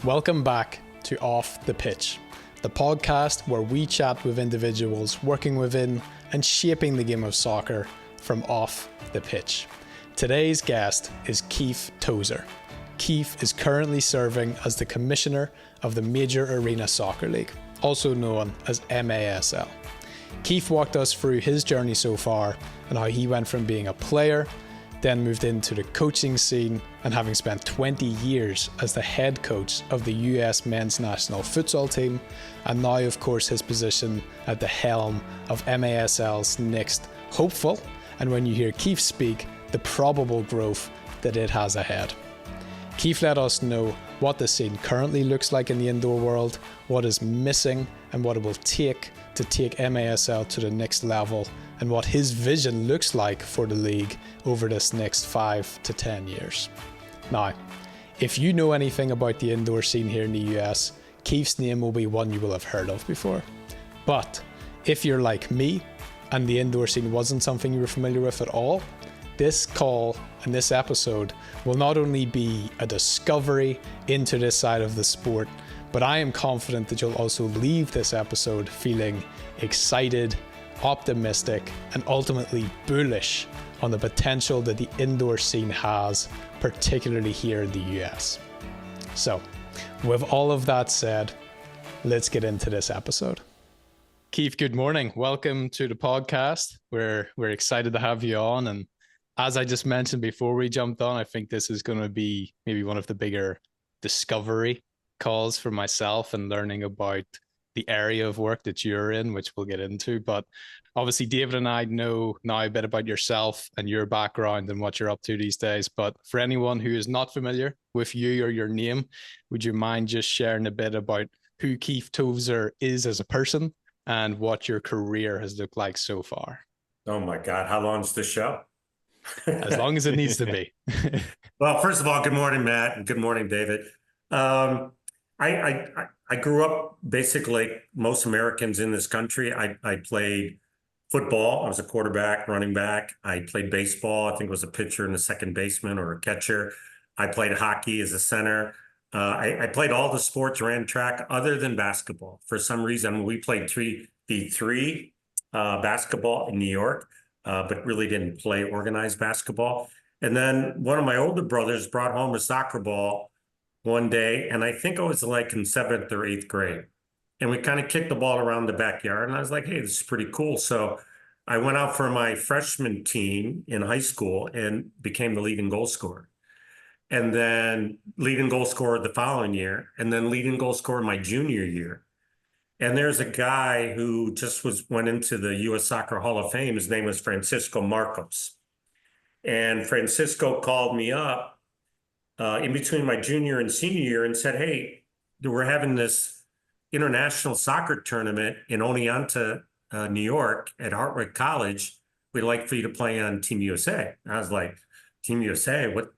Welcome back to Off the Pitch, the podcast where we chat with individuals working within and shaping the game of soccer from off the pitch. Today's guest is Keith Tozer. Keith is currently serving as the commissioner of the Major Arena Soccer League, also known as MASL. Keith walked us through his journey so far and how he went from being a player, then moved into the coaching scene, and having spent 20 years as the head coach of the US men's national futsal team, and now of course his position at the helm of MASL's next hopeful, and when you hear Keith speak, the probable growth that it has ahead. Keith let us know what the scene currently looks like in the indoor world, what is missing, and what it will take to take MASL to the next level, and what his vision looks like for the league over this next 5 to 10 years. Now, if you know anything about the indoor scene here in the US, Keith's name will be one you will have heard of before. But if you're like me, and the indoor scene wasn't something you were familiar with at all, this call and this episode will not only be a discovery into this side of the sport, but I am confident that you'll also leave this episode feeling excited, optimistic, and ultimately bullish on the potential that the indoor scene has, particularly here in the US. So, with all of that said, let's get into this episode. Keith, good morning. Welcome to the podcast. We're excited to have you on. And as I just mentioned before we jumped on, I think this is going to be maybe one of the bigger discovery calls for myself and learning about the area of work that you're in, which we'll get into. But obviously, David and I know now a bit about yourself and your background and what you're up to these days. But for anyone who is not familiar with you or your name, would you mind just sharing a bit about who Keith Tozer is as a person and what your career has looked like so far? Oh my God, how long is the show? As long as it needs to be. Well, first of all, good morning, Matt, and good morning, David. I grew up basically like most Americans in this country. I played football. I was a quarterback, running back. I played baseball. I think I was a pitcher and a second baseman or a catcher. I played hockey as a center. I played all the sports, ran track other than basketball. For some reason, we played 3v3 basketball in New York, but really didn't play organized basketball. And then one of my older brothers brought home a soccer ball one day, and I think I was like in 7th or 8th grade. And we kind of kicked the ball around the backyard, and I was like, hey, this is pretty cool. So I went out for my freshman team in high school and became the leading goal scorer. And then leading goal scorer the following year, and then leading goal scorer my junior year. And there's a guy who just went into the U.S. Soccer Hall of Fame. His name was Francisco Marcos. And Francisco called me up in between my junior and senior year and said, hey, we're having this international soccer tournament in Oneonta, New York at Hartwick College. We'd like for you to play on Team USA. And I was like, Team USA, what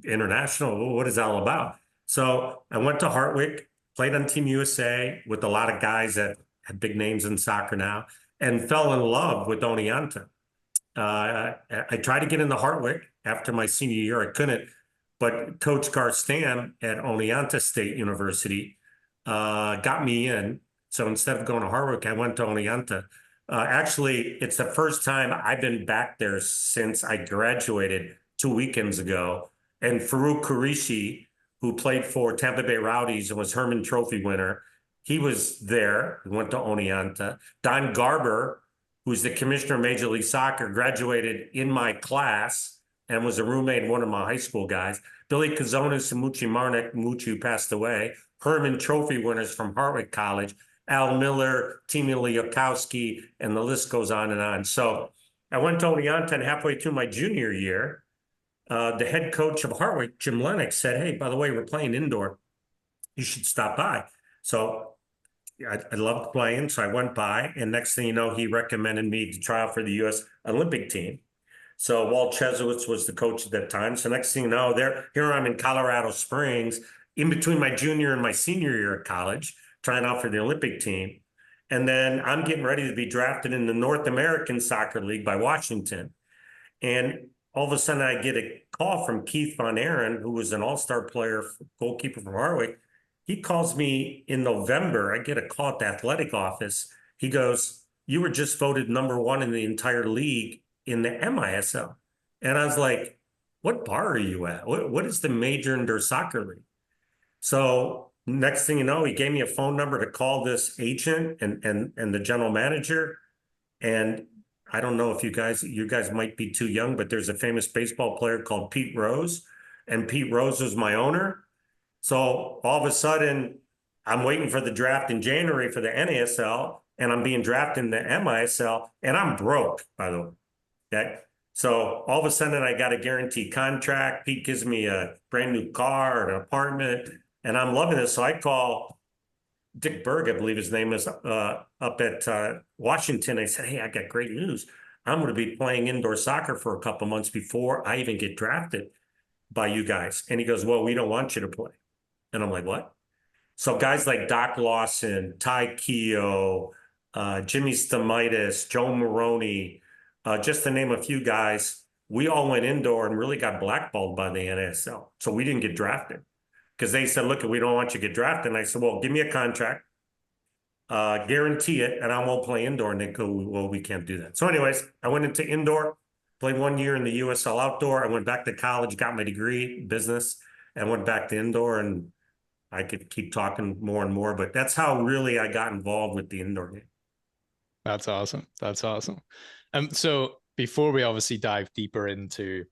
international, what is that all about? So I went to Hartwick, played on Team USA with a lot of guys that had big names in soccer now, and fell in love with Oneonta. I tried to get into Hartwick after my senior year. I couldn't, but Coach Garstam at Oneonta State University got me in. So instead of going to Hartwick, I went to Oneonta. Actually, it's the first time I've been back there since I graduated 2 weekends ago. And Farouk Qureshi, who played for Tampa Bay Rowdies and was Herman Trophy winner, he was there. He went to Oneonta. Don Garber, who's the commissioner of Major League Soccer, graduated in my class and was a roommate of one of my high school guys. Billy Kazonis and Mucci Marnik, Mucci passed away. Herman Trophy winners from Hartwick College, Al Miller, Timi Liakowski, and the list goes on and on. So I went to Oneonta, and halfway through my junior year, the head coach of Hartwick, Jim Lennox, said, hey, by the way, we're playing indoor. You should stop by. So I loved playing, so I went by, and next thing you know, he recommended me to try out for the U.S. Olympic team. So Walt Chesowitz was the coach at that time. So next thing you know, here I'm in Colorado Springs, in between my junior and my senior year at college, trying out for the Olympic team. And then I'm getting ready to be drafted in the North American Soccer League by Washington. And all of a sudden I get a call from Keith Von Aaron, who was an all-star player, goalkeeper from Hartwick. He calls me in November. I get a call at the athletic office. He goes, "You were just voted number one in the entire league in the MISL." And I was like, "What bar are you at? What is the major indoor soccer league?" So next thing you know, he gave me a phone number to call this agent and the general manager. And I don't know if you guys might be too young, but there's a famous baseball player called Pete Rose, and Pete Rose was my owner. So all of a sudden, I'm waiting for the draft in January for the NASL, and I'm being drafted in the MISL, and I'm broke, by the way. Okay. So all of a sudden, I got a guaranteed contract. Pete gives me a brand new car, an apartment, and I'm loving this. So I call Dick Berg, I believe his name is, up at Washington. I said, "Hey, I got great news. I'm going to be playing indoor soccer for a couple months before I even get drafted by you guys." And he goes, "Well, we don't want you to play." And I'm like, "What?" So guys like Doc Lawson, Ty Keogh, Jimmy Stamitis, Joe Maroney, just to name a few guys, we all went indoor and really got blackballed by the NSL. So we didn't get drafted because they said, "Look, we don't want you to get drafted." And I said, "Well, give me a contract, guarantee it, and I won't play indoor." And they go, "Well, we can't do that." So anyways, I went into indoor, played 1 year in the USL outdoor. I went back to college, got my degree in business, and went back to indoor. And I could keep talking more and more, but that's how really I got involved with the indoor game. That's awesome. That's awesome. So before we obviously dive deeper into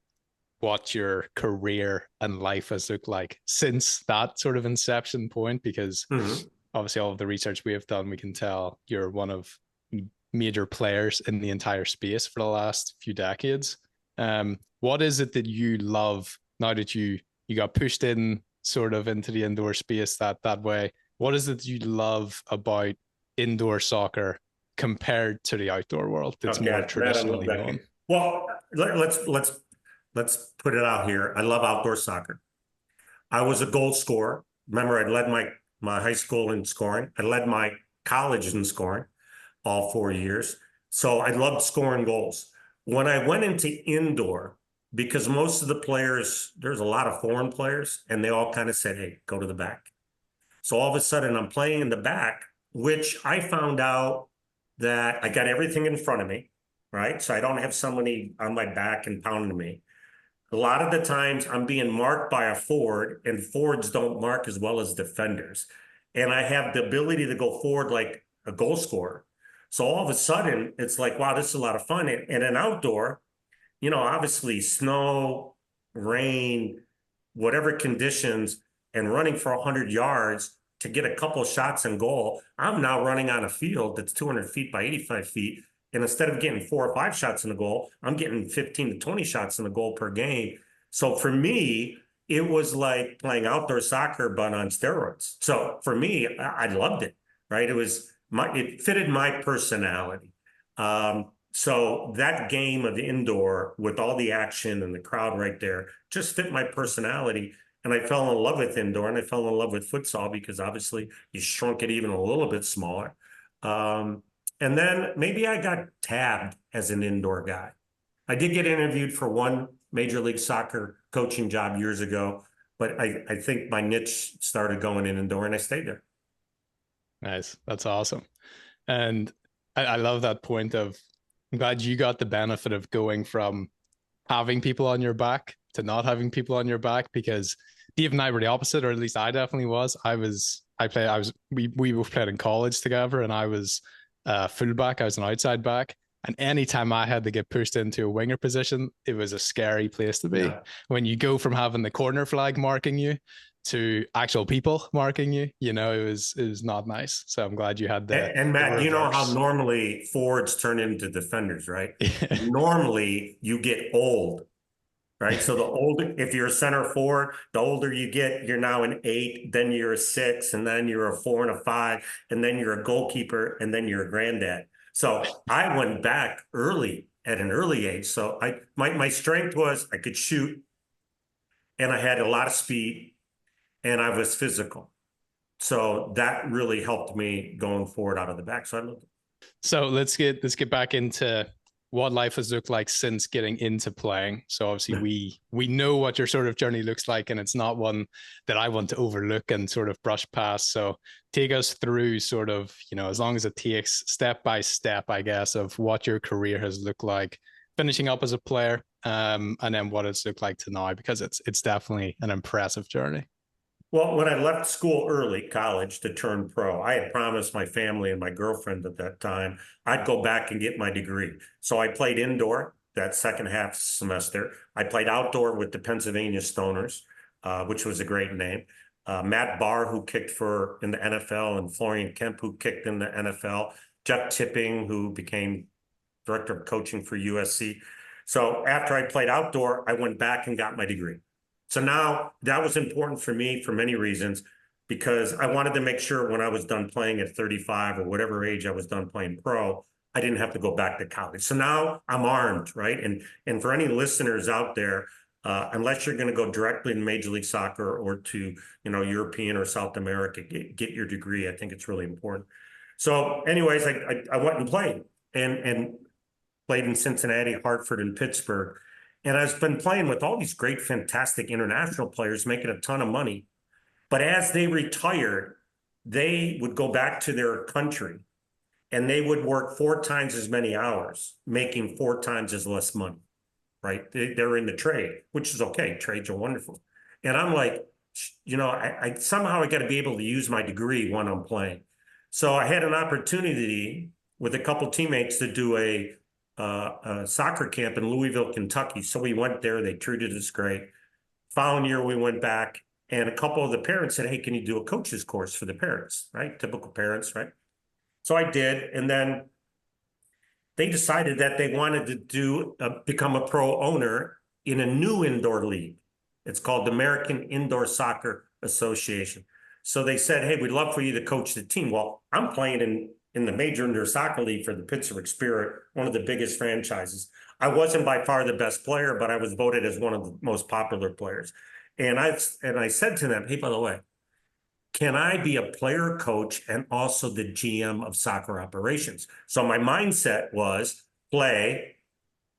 what your career and life has looked like since that sort of inception point, because Mm-hmm. obviously all of the research we have done, we can tell you're one of major players in the entire space for the last few decades. What is it that you love now that you got pushed in sort of into the indoor space that way? What is it that you love about indoor soccer compared to the outdoor world that's more Okay, Matt, I love traditionally that game. known? Well, let's put it out here. I love outdoor soccer. I was a goal scorer. Remember, I led my high school in scoring. I led my college in scoring all 4 years. So I loved scoring goals. When I went into indoor, because most of the players, there's a lot of foreign players, and they all kind of said, "Hey, go to the back." So all of a sudden, I'm playing in the back, which I found out that I got everything in front of me, right? So I don't have somebody on my back and pounding me. A lot of the times I'm being marked by a forward, and forwards don't mark as well as defenders. And I have the ability to go forward like a goal scorer. So all of a sudden, it's like, wow, this is a lot of fun. And an outdoor, obviously snow, rain, whatever conditions, and running for 100 yards to get a couple shots in goal. I'm now running on a field that's 200 feet by 85 feet. And instead of getting 4 or 5 shots in the goal, I'm getting 15 to 20 shots in the goal per game. So for me, it was like playing outdoor soccer, but on steroids. So for me, I loved it, right? It fitted my personality. So that game of indoor with all the action and the crowd right there just fit my personality. And I fell in love with indoor, and I fell in love with futsal because obviously you shrunk it even a little bit smaller. Um, and then maybe I got tabbed as an indoor guy. I did get interviewed for one Major League Soccer coaching job years ago, but I think my niche started going in indoor, and I stayed there. Nice. That's awesome. And I love that point of I'm glad you got the benefit of going from having people on your back to not having people on your back, because Dave and I were the opposite, or at least I definitely was. We both played in college together, and I was fullback. I was an outside back. And anytime I had to get pushed into a winger position, it was a scary place to be. Yeah. When you go from having the corner flag marking you to actual people marking you, it was not nice. So I'm glad you had And the Matt, you know how reverse. normally forwards turn into defenders, right? Normally you get old, right? So the older, if you're a center forward, the older you get, you're now an 8, then you're a 6, and then you're a 4 and a 5, and then you're a goalkeeper, and then you're a granddad. So I went back early at an early age. So my strength was I could shoot, and I had a lot of speed, and I was physical. So that really helped me going forward out of the back. So I loved it. So let's get back into what life has looked like since getting into playing. So obviously we know what your sort of journey looks like, and it's not one that I want to overlook and sort of brush past. So take us through sort of, as long as it takes, step by step, I guess, of what your career has looked like, finishing up as a player, and then what it's looked like to now, because it's definitely an impressive journey. Well, when I left school early, college, to turn pro, I had promised my family and my girlfriend at that time I'd go back and get my degree. So I played indoor that second half semester. I played outdoor with the Pennsylvania Stoners, which was a great name. Matt Barr, who kicked in the NFL, and Florian Kemp, who kicked in the NFL. Jeff Tipping, who became director of coaching for USC. So after I played outdoor, I went back and got my degree. So now that was important for me for many reasons, because I wanted to make sure when I was done playing at 35 or whatever age I was done playing pro, I didn't have to go back to college. So now I'm armed, right? And for any listeners out there, unless you're going to go directly to Major League Soccer or to European or South America, get your degree. I think it's really important. So, anyways, I went and played and played in Cincinnati, Hartford, and Pittsburgh. And I've been playing with all these great, fantastic international players making a ton of money. But as they retired, they would go back to their country and they would work 4 times as many hours, making 4 times as less money, right? They're in the trade, which is okay. Trades are wonderful. And I'm like, I somehow I got to be able to use my degree when I'm playing. So I had an opportunity with a couple teammates to do a soccer camp in Louisville, Kentucky. So we went there. They treated us great. Following year, we went back, and a couple of the parents said, "Hey, can you do a coach's course for the parents?" Right? Typical parents, right? So I did, and then they decided that they wanted to become a pro owner in a new indoor league. It's called the American Indoor Soccer Association. So they said, "Hey, we'd love for you to coach the team." Well, I'm playing in the Major Indoor Soccer League for the Pittsburgh Spirit, one of the biggest franchises. I wasn't by far the best player, but I was voted as one of the most popular players. And I said to them, "Hey, by the way, can I be a player coach and also the GM of soccer operations?" So my mindset was play,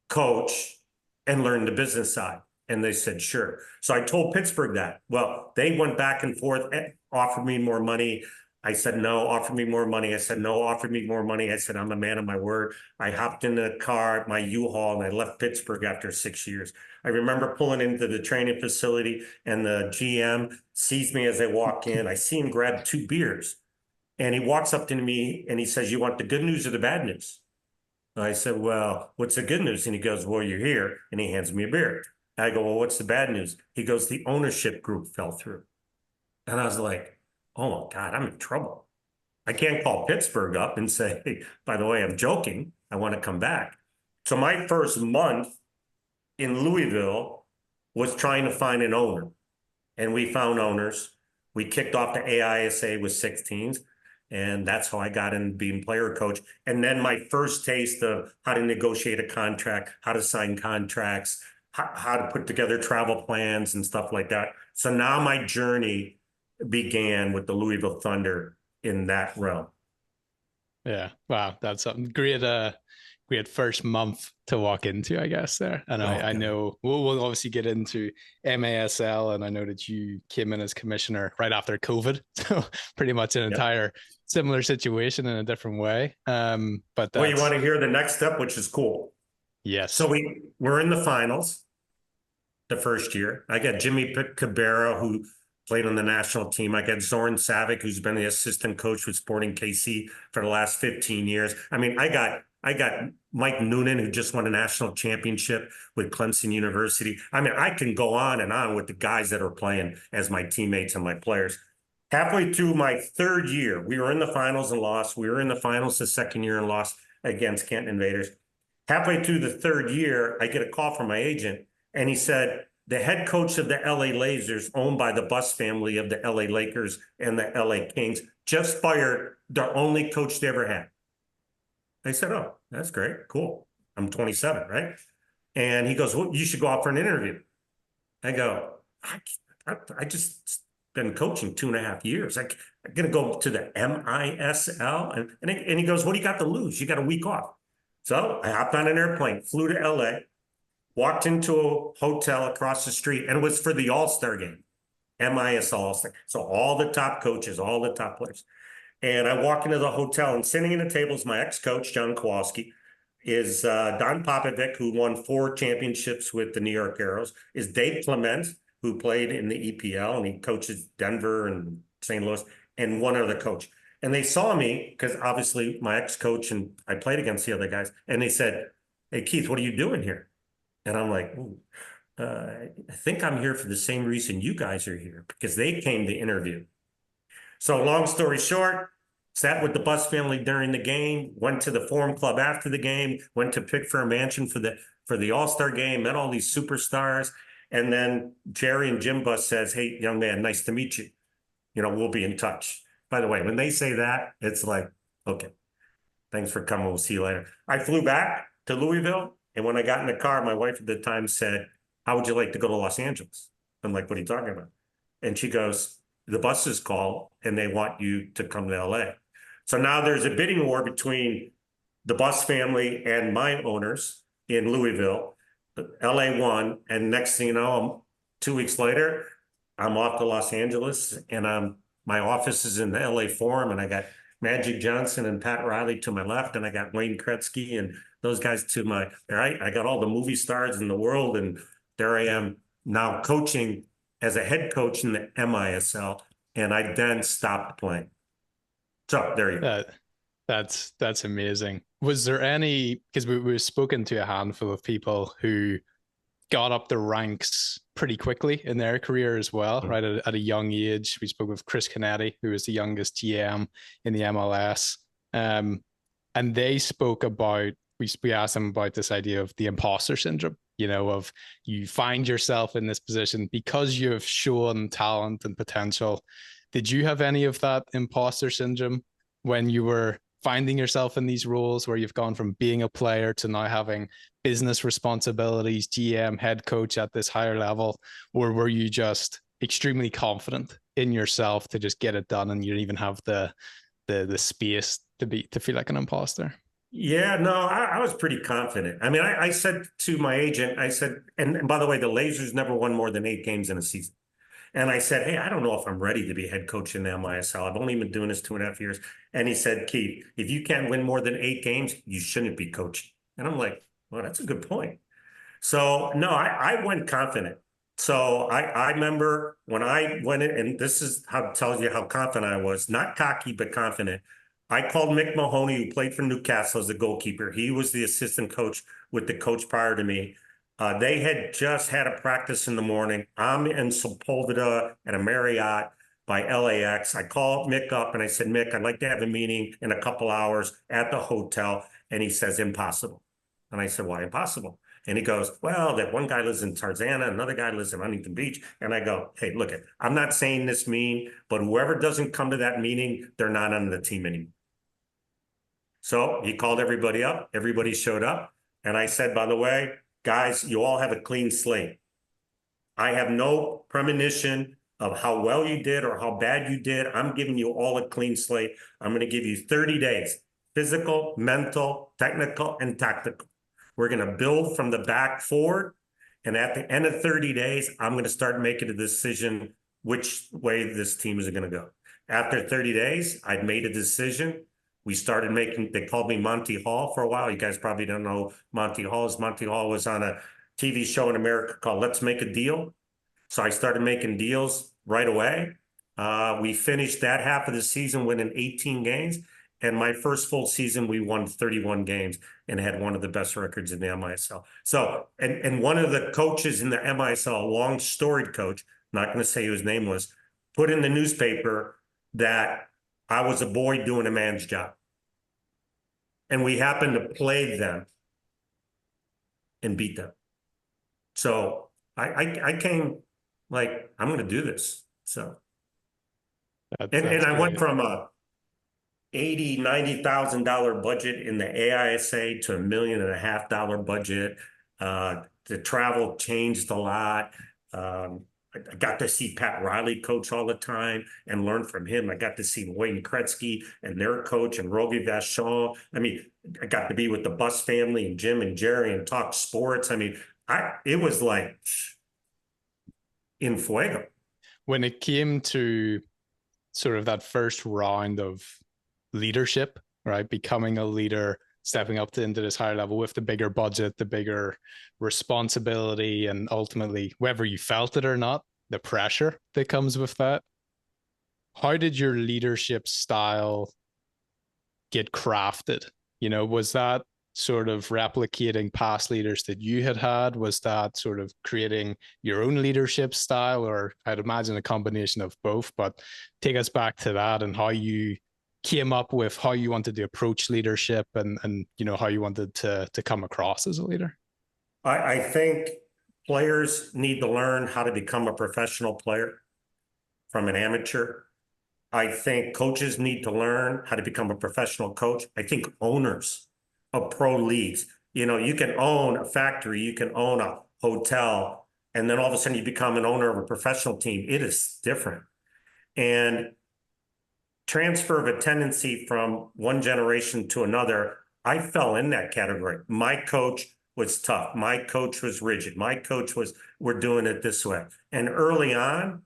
coach, and learn the business side. And they said, sure. So I told Pittsburgh that. Well, they went back and forth, offered me more money. I said, no, offer me more money. I said, no, offer me more money. I said, I'm a man of my word. I hopped in the car, my U-Haul, and I left Pittsburgh after 6 years. I remember pulling into the training facility, and the GM sees me as I walk in. I see him grab 2 beers, and he walks up to me and he says, "You want the good news or the bad news?" I said, "Well, what's the good news?" And he goes, "Well, you're here." And he hands me a beer. I go, "Well, what's the bad news?" He goes, "The ownership group fell through." And I was like, oh my God, I'm in trouble. I can't call Pittsburgh up and say, "Hey, by the way, I'm joking. I want to come back." So my first month in Louisville was trying to find an owner. And we found owners. We kicked off the AISA with 16s. And that's how I got into being player coach. And then my first taste of how to negotiate a contract, how to sign contracts, how to put together travel plans and stuff like that. So now my journey began with the Louisville Thunder in that realm. Yeah. Wow. That's something great. Great first month to walk into, I guess, there. And I know we'll obviously get into MASL, and I know that you came in as commissioner right after COVID. So pretty much an entire similar situation in a different way. But well, you want to hear the next step, which is cool. Yes. So we're in the finals the first year. I got Jimmy Cabrera, who played on the national team. I got Zoran Savic, who's been the assistant coach with Sporting KC for the last 15 years. I mean, I got Mike Noonan, who just won a national championship with Clemson University. I mean, I can go on and on with the guys that are playing as my teammates and my players. Halfway through my third year, we were in the finals and lost. We were in the finals the second year and lost against Canton Invaders. Halfway through the third year, I get a call from my agent, and he said, the head coach of the LA Lasers, owned by the Buss family of the LA Lakers and the LA Kings, just fired their only coach they ever had. I said, oh, that's great. Cool. I'm 27, right? And he goes, well, you should go out for an interview. I go, I just been coaching 2.5 years. I'm going to go to the MISL. And he goes, what do you got to lose? You got a week off. So I hopped on an airplane, flew to LA, walked into a hotel across the street, and it was for the All-Star game, MISL All-Star. So all the top coaches, all the top players. And I walk into the hotel, and sitting at the table is my ex-coach, John Kowalski, is Don Popovic, who won 4 championships with the New York Arrows, is Dave Clement, who played in the EPL, and he coaches Denver and St. Louis, and one other coach. And they saw me, because obviously my ex-coach and I played against the other guys, and they said, "Hey, Keith, what are you doing here?" And I'm like, I think I'm here for the same reason you guys are here, because they came to interview. So long story short, sat with the Bus family during the game, went to the Forum Club after the game, went to Pickfair Mansion for the All-Star game, met all these superstars. And then Jerry and Jim Bus says, "Hey, young man, nice to meet you. We'll be in touch." By the way, when they say that, it's like, okay, thanks for coming. We'll see you later. I flew back to Louisville. And when I got in the car, my wife at the time said, "How would you like to go to Los Angeles?" I'm like, "What are you talking about?" And she goes, "The buses call and they want you to come to LA." So now there's a bidding war between the Bus family and my owners in Louisville. LA won. And next thing you know, 2 weeks later, I'm off to Los Angeles, and my office is in the LA Forum, and I got Magic Johnson and Pat Riley to my left, and I got Wayne Gretzky and those guys to my right. I got all the movie stars in the world, and there I am now coaching as a head coach in the MISL, and I then stopped playing. So there you go. That's amazing. Was there any, because we've spoken to a handful of people who got up the ranks pretty quickly in their career as well, right? At a young age. We spoke with Chris Canetti, who was the youngest GM in the MLS. And they spoke about, we asked them about this idea of the imposter syndrome, of you find yourself in this position because you have shown talent and potential. Did you have any of that imposter syndrome when you were finding yourself in these roles where you've gone from being a player to now having business responsibilities, GM, head coach at this higher level? Or were you just extremely confident in yourself to just get it done, and you didn't even have the space to feel like an imposter? Yeah, no, I was pretty confident. I mean, I said to my agent, I said, and by the way, the Lasers never won more than 8 games in a season. And I said, "Hey, I don't know if I'm ready to be head coach in the MISL. I've only been doing this 2.5 years." And he said, "Keith, if you can't win more than 8 games, you shouldn't be coaching." And I'm like, "Well, that's a good point." So no, I went confident. So I remember when I went in, and this is how it tells you how confident I was, not cocky, but confident. I called Mick Mahoney, who played for Newcastle as a goalkeeper. He was the assistant coach with the coach prior to me. They had just had a practice in the morning. I'm in Sepulveda at a Marriott by LAX. I called Mick up and I said, "Mick, I'd like to have a meeting in a couple hours at the hotel." And he says, "Impossible." And I said, "Why impossible?" And he goes, "Well, that one guy lives in Tarzana, another guy lives in Huntington Beach." And I go, "Hey, look, I'm not saying this mean, but whoever doesn't come to that meeting, they're not on the team anymore." So he called everybody up. Everybody showed up. And I said, "By the way, guys, you all have a clean slate. I have no premonition of how well you did or how bad you did. I'm giving you all a clean slate. I'm going to give you 30 days, physical, mental, technical, and tactical. We're going to build from the back forward. And at the end of 30 days, I'm going to start making a decision which way this team is going to go." After 30 days, I'd made a decision. We started making, they called me Monty Hall for a while. You guys probably don't know Monty Hall is. Monty Hall was on a TV show in America called Let's Make a Deal. So I started making deals right away. We finished that half of the season winning 18 games. And my first full season, we won 31 games and had one of the best records in the MISL. So, and one of the coaches in the MISL, a long storied coach, not going to say who his name was, put in the newspaper that I was a boy doing a man's job. And we happened to play them and beat them. So I came like, I'm going to do this. So, and I went from a $80,000-$90,000 budget in the AISA to $1.5 million budget. The travel changed a lot. I got to see Pat Riley coach all the time and learn from him. I got to see Wayne Gretzky and their coach and Rogie Vachon. I mean, I got to be with the Bus family and Jim and Jerry and talk sports. I mean, it was like in fuego. When it came to sort of that first round of leadership, right? Becoming a leader, stepping up into this higher level with the bigger budget, the bigger responsibility, and ultimately, whether you felt it or not, the pressure that comes with that. How did your leadership style get crafted? Was that sort of replicating past leaders that you had had? Was that sort of creating your own leadership style? Or I'd imagine a combination of both, but take us back to that and how you came up with how you wanted to approach leadership and how you wanted to come across as a leader. I think players need to learn how to become a professional player from an amateur. I think coaches need to learn how to become a professional coach. I think owners of pro leagues, you can own a factory, you can own a hotel, and then all of a sudden you become an owner of a professional team. It is different. And transfer of a tendency from one generation to another, I fell in that category. My coach was tough. My coach was rigid. My coach was, we're doing it this way. And early on,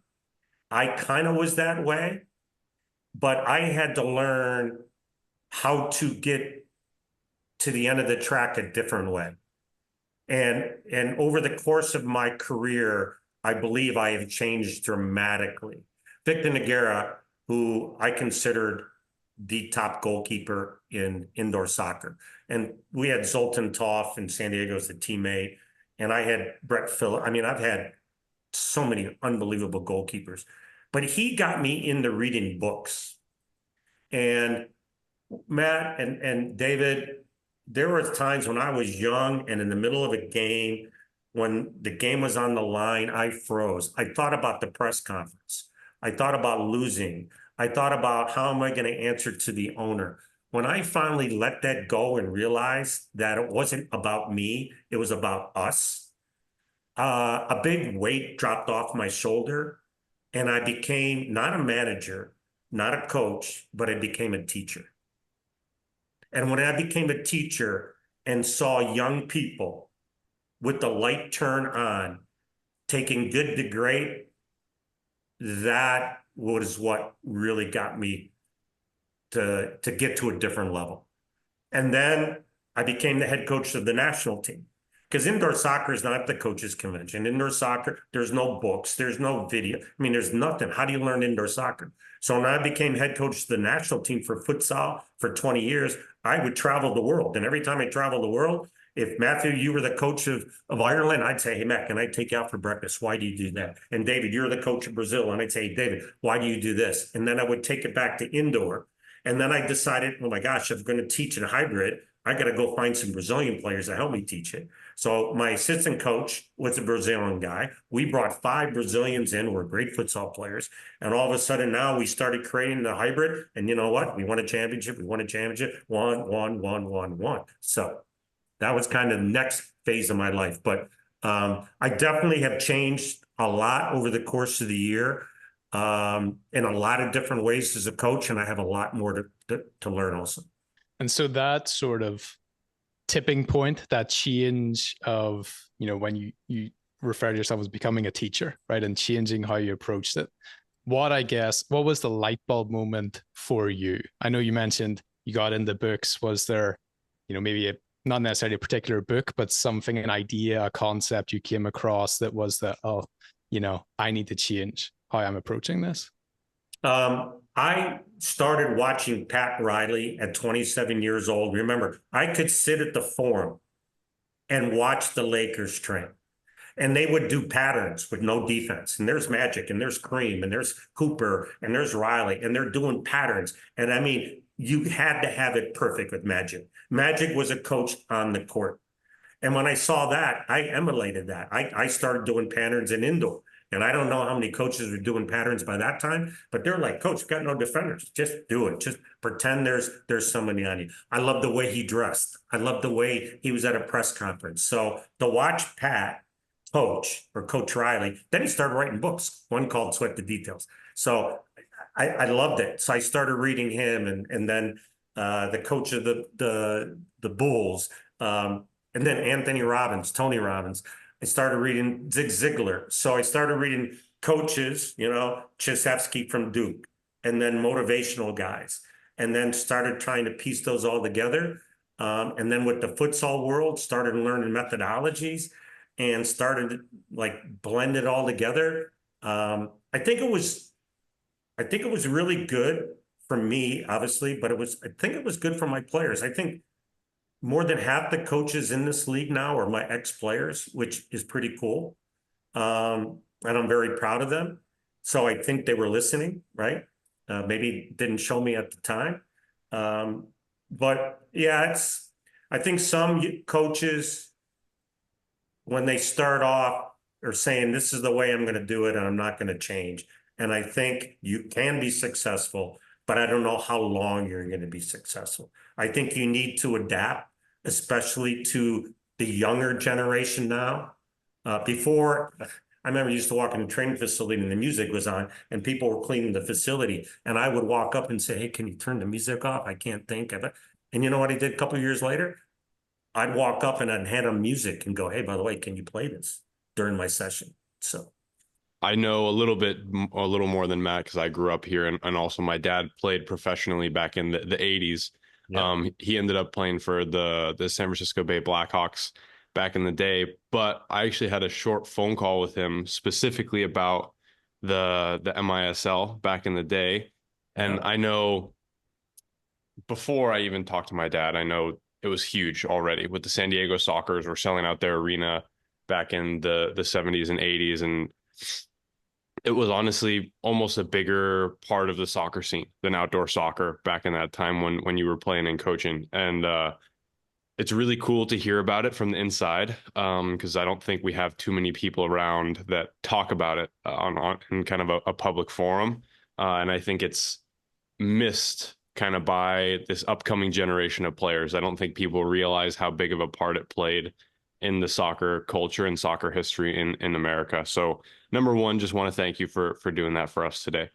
I kind of was that way, but I had to learn how to get to the end of the track a different way. And over the course of my career, I believe I have changed dramatically. Victor Nogueira, who I considered the top goalkeeper in indoor soccer. And we had Zoltan Toff in San Diego as a teammate. And I had Brett Phillips. I mean, I've had so many unbelievable goalkeepers. But he got me into reading books. And Matt and David, there were times when I was young and in the middle of a game, when the game was on the line, I froze. I thought about the press conference. I thought about losing. I thought about how am I going to answer to the owner. When I finally let that go and realized that it wasn't about me, it was about us, a big weight dropped off my shoulder, and I became not a manager, not a coach, but I became a teacher. And when I became a teacher and saw young people with the light turn on, taking good to great, that was what really got me to get to a different level. And then I became the head coach of the national team. Because indoor soccer is not the coaches' convention. Indoor soccer, there's no books, there's no video. I mean, there's nothing. How do you learn indoor soccer? So when I became head coach of the national team for futsal for 20 years, I would travel the world. And every time I traveled the world, if Matthew, you were the coach of Ireland, I'd say, hey, Matt, can I take you out for breakfast? Why do you do that? And David, you're the coach of Brazil. And I'd say, hey, David, why do you do this? And then I would take it back to indoor. And then I decided, oh my gosh, if I'm going to teach in a hybrid, I got to go find some Brazilian players to help me teach it. So my assistant coach was a Brazilian guy. We brought 5 Brazilians in who were great futsal players. And all of a sudden now we started creating the hybrid. And you know what? We won a championship. We won a championship. Won. So that was kind of the next phase of my life. But I definitely have changed a lot over the course of the year in a lot of different ways as a coach. And I have a lot more to learn also. And so that sort of tipping point, that change of, when you refer to yourself as becoming a teacher, right? And changing how you approached it. What was the light bulb moment for you? I know you mentioned you got into books. Was there, maybe not necessarily a particular book, but something, an idea, a concept you came across that was that, I need to change how I'm approaching this? I started watching Pat Riley at 27 years old. Remember, I could sit at the Forum and watch the Lakers train. And they would do patterns with no defense. And there's Magic, and there's Kareem, and there's Cooper, and there's Riley, and they're doing patterns. And I mean, you had to have it perfect with Magic. Magic was a coach on the court. And when I saw that, I emulated that. I started doing patterns in indoor. And I don't know how many coaches were doing patterns by that time, but they're like, Coach, we've got no defenders. Just do it. Just pretend there's somebody on you. I love the way he dressed. I love the way he was at a press conference. So to watch Pat coach or Coach Riley. Then he started writing books, one called Sweat the Details. So I loved it. So I started reading him, and then the coach of the Bulls, and then Anthony Robbins, Tony Robbins. I started reading Zig Ziglar. So I started reading coaches, Krzyzewski from Duke, and then motivational guys, and then started trying to piece those all together. And then with the futsal world, started learning methodologies and started like blend it all together. I think it was really good for me, obviously, but I think it was good for my players. I think more than half the coaches in this league now are my ex-players, which is pretty cool. And I'm very proud of them. So I think they were listening, right? Maybe didn't show me at the time. But yeah, I think some coaches, when they start off, are saying, this is the way I'm going to do it and I'm not going to change. And I think you can be successful, but I don't know how long you're going to be successful. I think you need to adapt, especially to the younger generation now. Before, I remember I used to walk in the training facility and the music was on and people were cleaning the facility. And I would walk up and say, hey, can you turn the music off? I can't think of it. And you know what I did a couple of years later? I'd walk up and I'd hand them music and go, hey, by the way, can you play this during my session? So I know a little more than Matt because I grew up here, and also my dad played professionally back in the 80s. yeah. He ended up playing for the San Francisco Bay Blackhawks back in the day, but I actually had a short phone call with him specifically about the MISL back in the day. And Yeah. I know before I even talked to my dad, I know it was huge already with the San Diego Sockers were selling out their arena back in the 70s and 80s, and it was honestly almost a bigger part of the soccer scene than outdoor soccer back in that time when you were playing and coaching. And it's really cool to hear about it from the inside, because I don't think we have too many people around that talk about it on in kind of a public forum. And I think it's missed kind of by this upcoming generation of players. I don't think people realize how big of a part it played in the soccer culture and soccer history in America. So number one, just want to thank you for doing that for us today.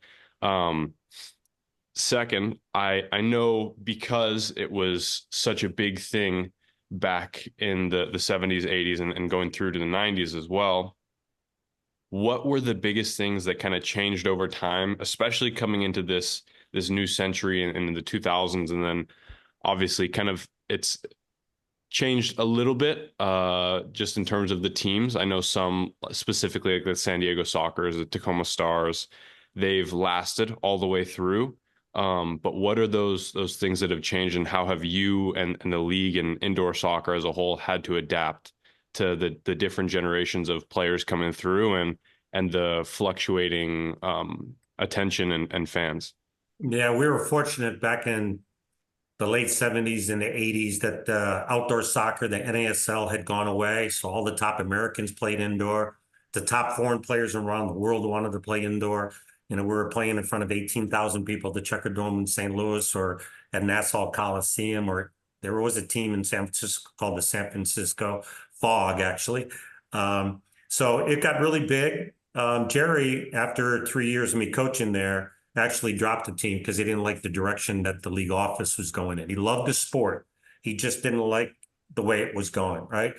Second, I know because it was such a big thing back in the 70s, 80s, and going through to the 90s as well. What were the biggest things that kind of changed over time, especially coming into this new century and in the 2000s, and then obviously kind of it's changed a little bit just in terms of the teams. I know some specifically like the San Diego Sockers, the Tacoma Stars, they've lasted all the way through. But what are those things that have changed, and how have you and the league and indoor soccer as a whole had to adapt to the different generations of players coming through and the fluctuating attention and fans? Yeah, we were fortunate back in the late 70s and the 80s that outdoor soccer, the NASL, had gone away. So all the top Americans played indoor. The top foreign players around the world wanted to play indoor. We were playing in front of 18,000 people at the Checker Dome in St. Louis or at Nassau Coliseum, or there was a team in San Francisco called the San Francisco Fog, actually. So it got really big. Jerry, after 3 years of me coaching there, actually dropped the team because he didn't like the direction that the league office was going in. He loved the sport. He just didn't like the way it was going, right?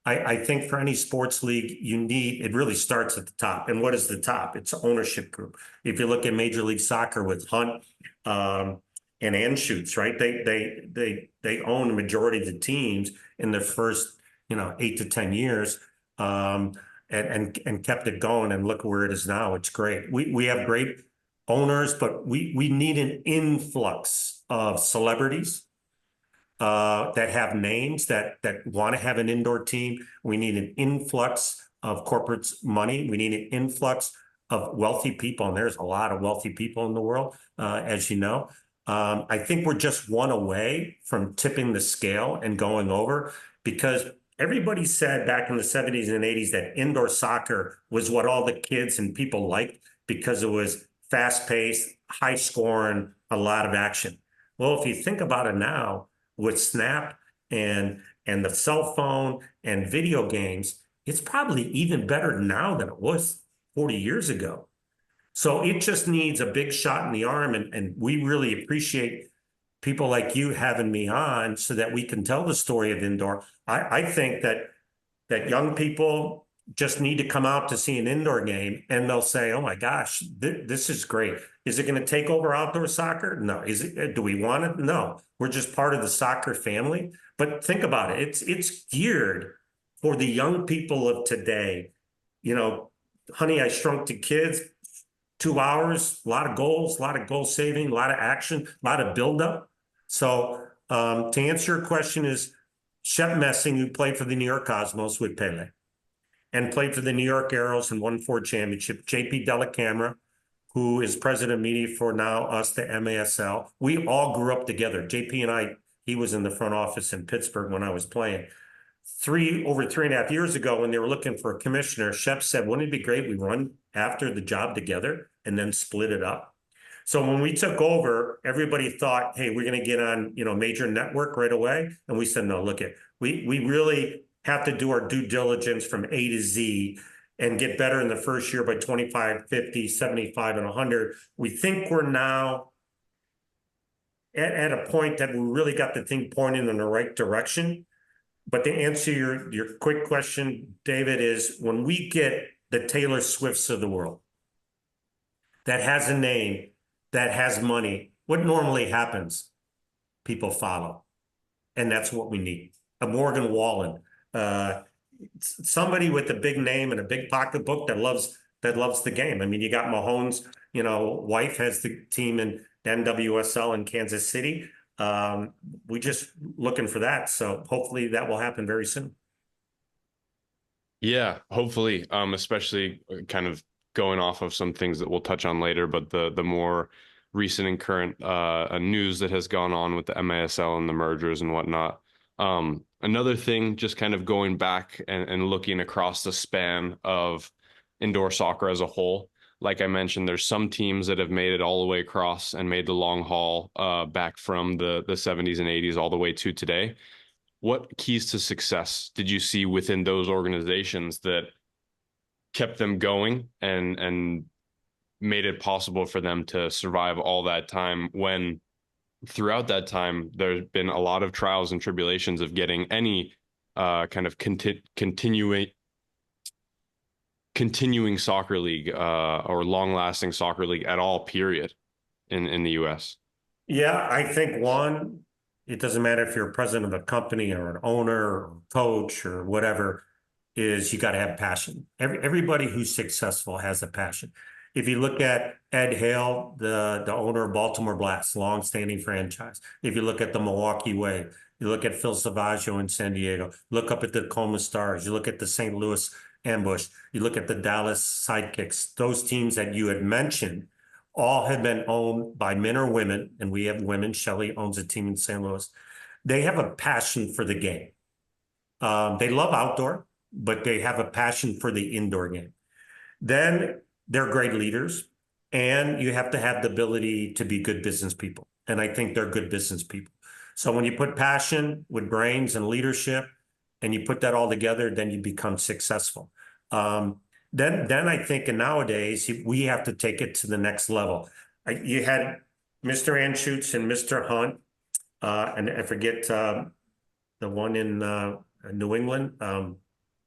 I think for any sports league, it really starts at the top. And what is the top? It's ownership group. If you look at Major League Soccer with Hunt and Anschutz, right? They own the majority of the teams in the first, 8 to 10 years. And kept it going, and look where it is now. It's great. We have great owners, but we need an influx of celebrities that have names that want to have an indoor team. We need an influx of corporate money. We need an influx of wealthy people, and there's a lot of wealthy people in the world, as you know. I think we're just one away from tipping the scale and going over, because everybody said back in the 70s and 80s that indoor soccer was what all the kids and people liked because it was fast-paced, high-scoring, a lot of action. Well, if you think about it now, with Snap and the cell phone and video games, it's probably even better now than it was 40 years ago. So it just needs a big shot in the arm. And we really appreciate people like you having me on so that we can tell the story of indoor. I think that young people just need to come out to see an indoor game and they'll say, oh my gosh, this is great. Is it going to take over outdoor soccer? No. Do we want it? No. We're just part of the soccer family. But think about it. It's geared for the young people of today. You know, Honey, I Shrunk the Kids, 2 hours, a lot of goals, a lot of goal saving, a lot of action, a lot of buildup. So to answer your question is Shep Messing, who played for the New York Cosmos with Pele and played for the New York Arrows and won 4 championships. JP Dellacamera, who is president of media for now us, the MASL. We all grew up together. JP and I, he was in the front office in Pittsburgh when I was playing. Over 3.5 years ago, when they were looking for a commissioner, Shep said, wouldn't it be great we run after the job together and then split it up? So when we took over, everybody thought, hey, we're going to get on, major network right away. And we said, no, look we really have to do our due diligence from A to Z and get better in the first year by 25, 50, 75, and 100. We think we're now at a point that we really got the thing pointing in the right direction. But to answer your quick question, David, is when we get the Taylor Swifts of the world that has a name, that has money, what normally happens? People follow. And that's what we need. A Morgan Wallen, somebody with a big name and a big pocketbook that loves the game. I mean, you got Mahomes, wife has the team in NWSL in Kansas City. We just looking for that. So hopefully that will happen very soon. Yeah, hopefully, especially kind of going off of some things that we'll touch on later, but the more recent and current news that has gone on with the MASL and the mergers and whatnot. Another thing, just kind of going back and looking across the span of indoor soccer as a whole. Like I mentioned, there's some teams that have made it all the way across and made the long haul back from the 70s and 80s all the way to today. What keys to success did you see within those organizations that kept them going and made it possible for them to survive all that time when throughout that time there's been a lot of trials and tribulations of getting any kind of continuing soccer league or long-lasting soccer league at all, period, in the US? Yeah, I think it doesn't matter if you're a president of a company or an owner or coach or whatever, is you got to have passion. Everybody who's successful has a passion. If you look at Ed Hale, the owner of Baltimore Blast, long-standing franchise. If you look at the Milwaukee Way, you look at Phil Savaggio in San Diego, look up at the Tacoma Stars, you look at the St. Louis Ambush, you look at the Dallas Sidekicks, those teams that you had mentioned all have been owned by men or women, and we have women. Shelley owns a team in St. Louis. They have a passion for the game. They love outdoor, but they have a passion for the indoor game. Then they're great leaders, and you have to have the ability to be good business people. And I think they're good business people. So when you put passion with brains and leadership, and you put that all together, then you become successful. Then I think nowadays we have to take it to the next level. You had Mr. Anschutz and Mr. Hunt, and I forget the one in New England.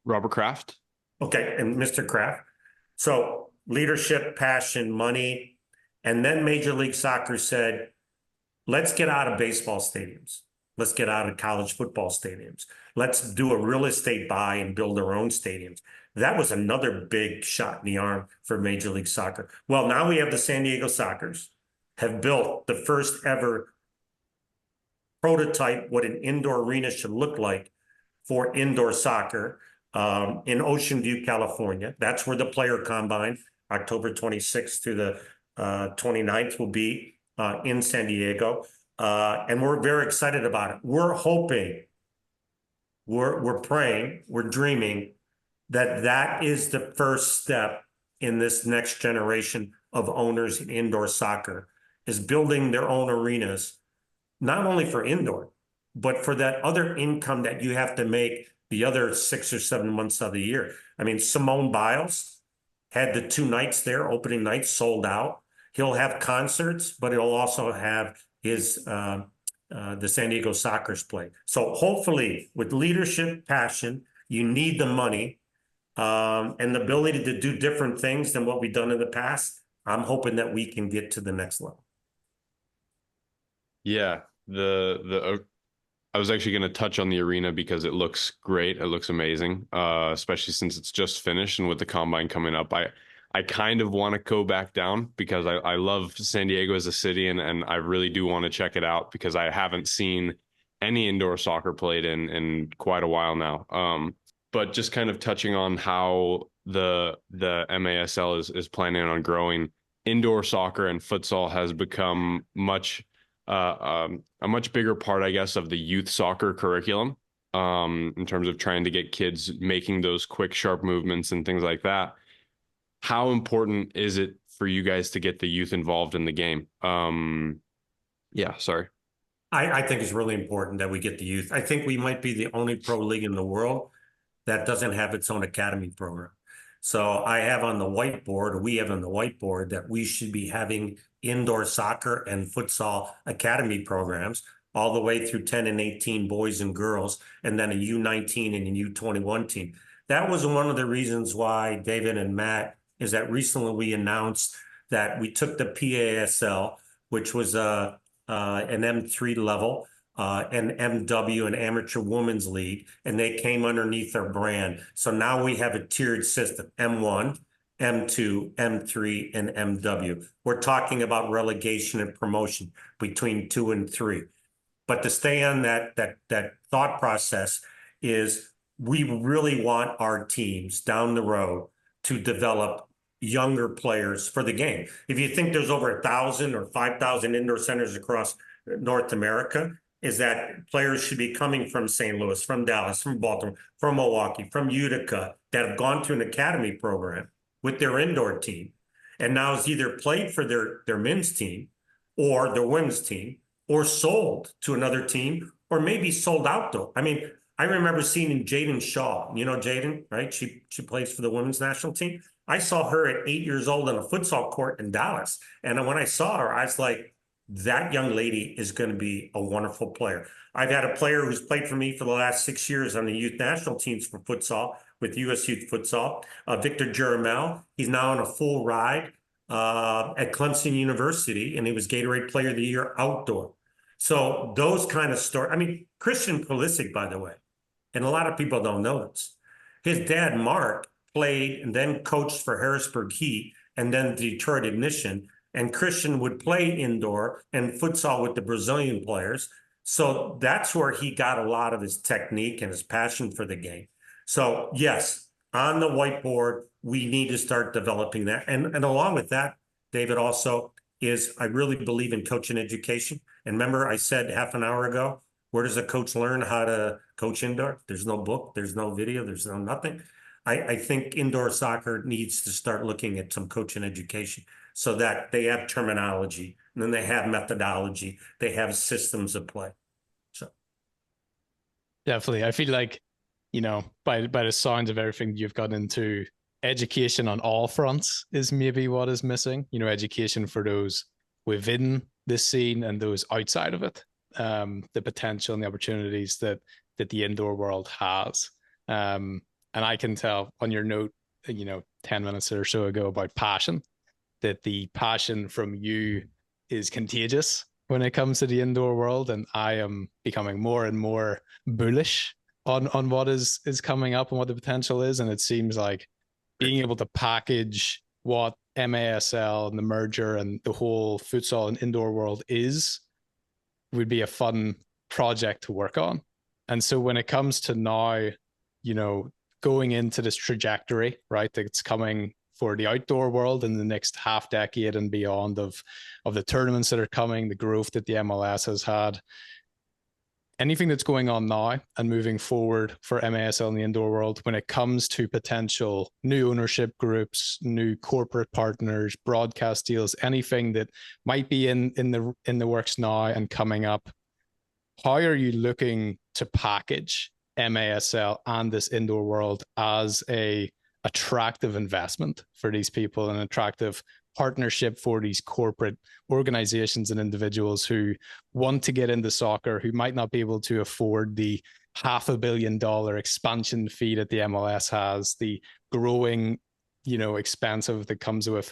Robert Kraft. Okay, and Mr. Kraft. So leadership, passion, money, and then Major League Soccer said, let's get out of baseball stadiums. Let's get out of college football stadiums. Let's do a real estate buy and build our own stadiums. That was another big shot in the arm for Major League Soccer. Well, now we have the San Diego Sockers have built the first ever prototype what an indoor arena should look like for indoor soccer in Ocean View, California. That's where the player combine, October 26th through the 29th, will be in San Diego. And we're very excited about it. We're hoping, we're praying, we're dreaming that is the first step in this next generation of owners in indoor soccer, is building their own arenas, not only for indoor, but for that other income that you have to make the other 6 or 7 months of the year. I mean, Simone Biles had the 2 nights there, opening nights sold out. He'll have concerts, but he'll also have his the San Diego Sockers play. So hopefully, with leadership, passion, you need the money and the ability to do different things than what we've done in the past. I'm hoping that we can get to the next level. Yeah, the I was actually going to touch on the arena because it looks great. It looks amazing, especially since it's just finished and with the combine coming up. I kind of want to go back down because I love San Diego as a city, and I really do want to check it out because I haven't seen any indoor soccer played in quite a while now. But just kind of touching on how the MASL is planning on growing, indoor soccer and futsal has become a much bigger part, I guess, of the youth soccer curriculum, in terms of trying to get kids making those quick, sharp movements and things like that. How important is it for you guys to get the youth involved in the game? Yeah, sorry. I think it's really important that we get the youth. I think we might be the only pro league in the world that doesn't have its own academy program. So I have on the whiteboard, or we have on the whiteboard, that we should be having indoor soccer and futsal academy programs all the way through 10 and 18 boys and girls, and then a U19 and a U21 team. That was one of the reasons why David and Matt is that recently we announced that we took the PASL, which was an M3 level, an MW, an amateur women's league, and they came underneath our brand. So now we have a tiered system, M1, M2, M3, and MW. We're talking about relegation and promotion between 2 and 3. But to stay on that thought process is we really want our teams down the road to develop younger players for the game. If you think there's over 1,000 or 5,000 indoor centers across North America, is that players should be coming from St. Louis, from Dallas, from Baltimore, from Milwaukee, from Utica, that have gone through an academy program with their indoor team, and now has either played for their men's team or their women's team, or sold to another team, or maybe sold out though. I mean, I remember seeing Jaden Shaw. You know Jaden, right? She plays for the women's national team. I saw her at 8 years old on a futsal court in Dallas. And when I saw her, I was like, that young lady is going to be a wonderful player. I've had a player who's played for me for the last 6 years on the youth national teams for futsal with U.S. Youth Futsal, Victor Jeremel. He's now on a full ride at Clemson University, and he was Gatorade Player of the Year outdoor. So those kind of stories. I mean, Christian Pulisic, by the way, and a lot of people don't know this. His dad, Mark, played and then coached for Harrisburg Heat and then Detroit Ignition. And Christian would play indoor and futsal with the Brazilian players. So that's where he got a lot of his technique and his passion for the game. So yes, on the whiteboard, we need to start developing that. And along with that, David, also is I really believe in coaching education. And remember, I said half an hour ago, where does a coach learn how to coach indoor? There's no book, there's no video, there's no nothing. I think indoor soccer needs to start looking at some coaching education so that they have terminology, and then they have methodology, they have systems of play. So definitely, I feel like, you know, by the sounds of everything you've got into, education on all fronts is maybe what is missing. You know, education for those within this scene and those outside of it. The potential and the opportunities that the indoor world has. And I can tell on your note, you know, 10 minutes or so ago about passion, that the passion from you is contagious when it comes to the indoor world. And I am becoming more and more bullish on what is coming up and what the potential is. And it seems like being able to package what MASL and the merger and the whole futsal and indoor world would be a fun project to work on. And so when it comes to now, you know, going into this trajectory, right, that's coming for the outdoor world in the next half decade and beyond of the tournaments that are coming, the growth that the MLS has had, anything that's going on now and moving forward for MASL in the indoor world when it comes to potential new ownership groups, new corporate partners, broadcast deals, anything that might be in the works now and coming up, how are you looking to package MASL and this indoor world as a attractive investment for these people, an attractive partnership for these corporate organizations and individuals who want to get into soccer, who might not be able to afford the $500 million expansion fee that the MLS has, the growing, expensive that comes with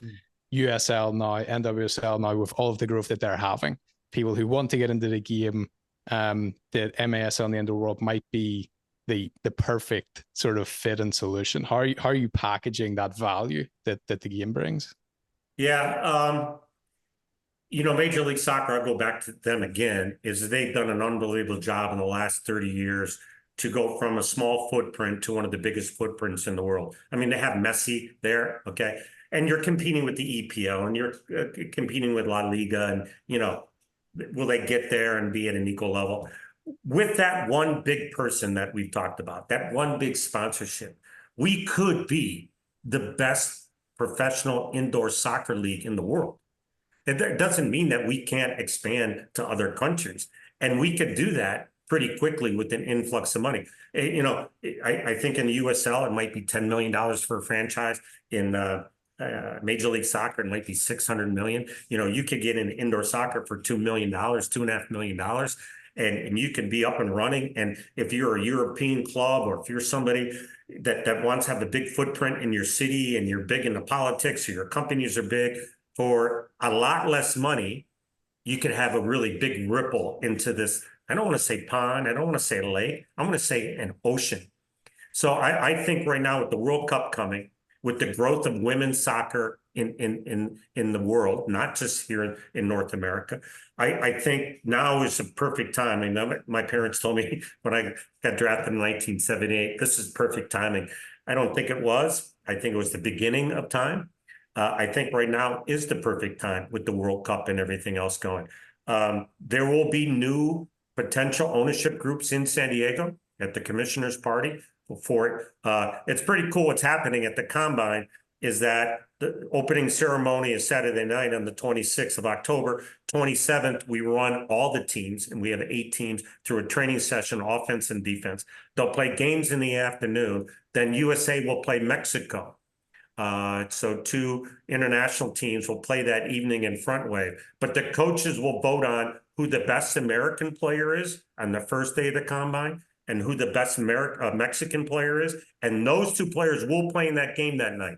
USL now, NWSL now, with all of the growth that they're having. People who want to get into the game, the MASL and the indoor world might be the perfect sort of fit and solution. How are you packaging that value that the game brings? Yeah, Major League Soccer, I'll go back to them again, is they've done an unbelievable job in the last 30 years to go from a small footprint to one of the biggest footprints in the world. I mean, they have Messi there, okay? And you're competing with the EPL and you're competing with La Liga and, will they get there and be at an equal level? With that one big person that we've talked about, that one big sponsorship, we could be the best professional indoor soccer league in the world. It doesn't mean that we can't expand to other countries. And we could do that pretty quickly with an influx of money. I think in the USL, it might be $10 million for a franchise. In Major League Soccer, it might be $600 million. You could get in indoor soccer for $2 million, $2.5 million. And you can be up and running. And if you're a European club or if you're somebody that wants to have a big footprint in your city and you're big into politics or your companies are big, for a lot less money, you can have a really big ripple into this. I don't want to say pond. I don't want to say lake. I'm going to say an ocean. So I think right now with the World Cup coming, with the growth of women's soccer in the world, not just here in North America, I think now is a perfect time. I mean, my parents told me when I got drafted in 1978, this is perfect timing. I don't think it was. I think it was the beginning of time. I think right now is the perfect time with the World Cup and everything else going. There will be new potential ownership groups in San Diego at the commissioner's party for it. It's pretty cool what's happening at the Combine is that the opening ceremony is Saturday night on the 26th of October. 27th, we run all the teams, and we have 8 teams through a training session, offense and defense. They'll play games in the afternoon. Then USA will play Mexico. So 2 international teams will play that evening in Front Wave. But the coaches will vote on who the best American player is on the first day of the Combine and who the best Mexican player is. And those 2 players will play in that game that night,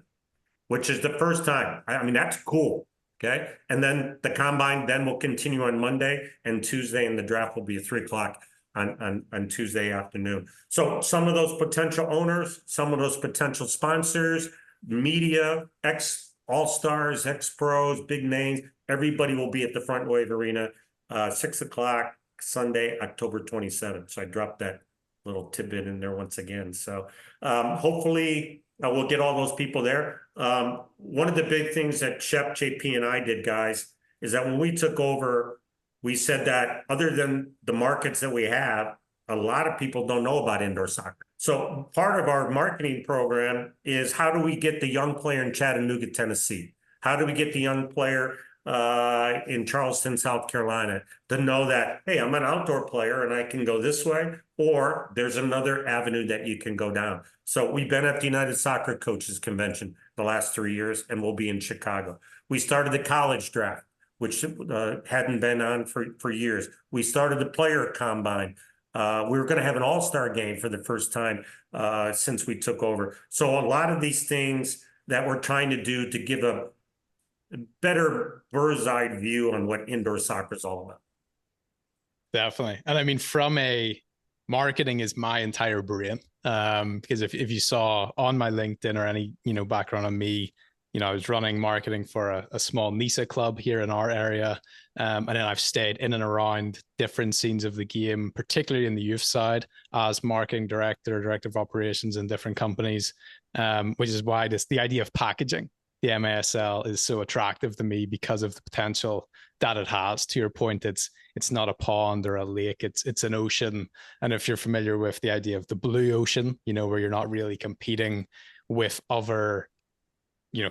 which is the first time. I mean, that's cool. Okay. And then the Combine then will continue on Monday and Tuesday, and the draft will be at 3:00 on Tuesday afternoon. So some of those potential owners, some of those potential sponsors, media, ex-all-stars, ex-pros, big names, everybody will be at the Front Wave Arena, 6:00 Sunday, October 27th. So I dropped that little tidbit in there once again. So hopefully we'll get all those people there. One of the big things that Shep, JP, and I did, guys, is that when we took over, we said that other than the markets that we have, a lot of people don't know about indoor soccer. So part of our marketing program is how do we get the young player in Chattanooga, Tennessee? How do we get the young player in Charleston, South Carolina to know that, hey, I'm an outdoor player and I can go this way, or there's another avenue that you can go down. So we've been at the United Soccer Coaches Convention the last 3 years, and we'll be in Chicago. We started the college draft, which hadn't been on for years. We started the player combine. We were going to have an all-star game for the first time since we took over. So a lot of these things that we're trying to do to give a better bird's eye view on what indoor soccer is all about. Definitely. And I mean, from a marketing is my entire brain. Because if you saw on my LinkedIn or any, background on me, I was running marketing for a small NISA club here in our area. And then I've stayed in and around different scenes of the game, particularly in the youth side as marketing director of operations in different companies, which is why the idea of packaging the MASL is so attractive to me because of the potential that it has. To your point, it's not a pond or a lake, it's an ocean. And if you're familiar with the idea of the blue ocean, where you're not really competing with other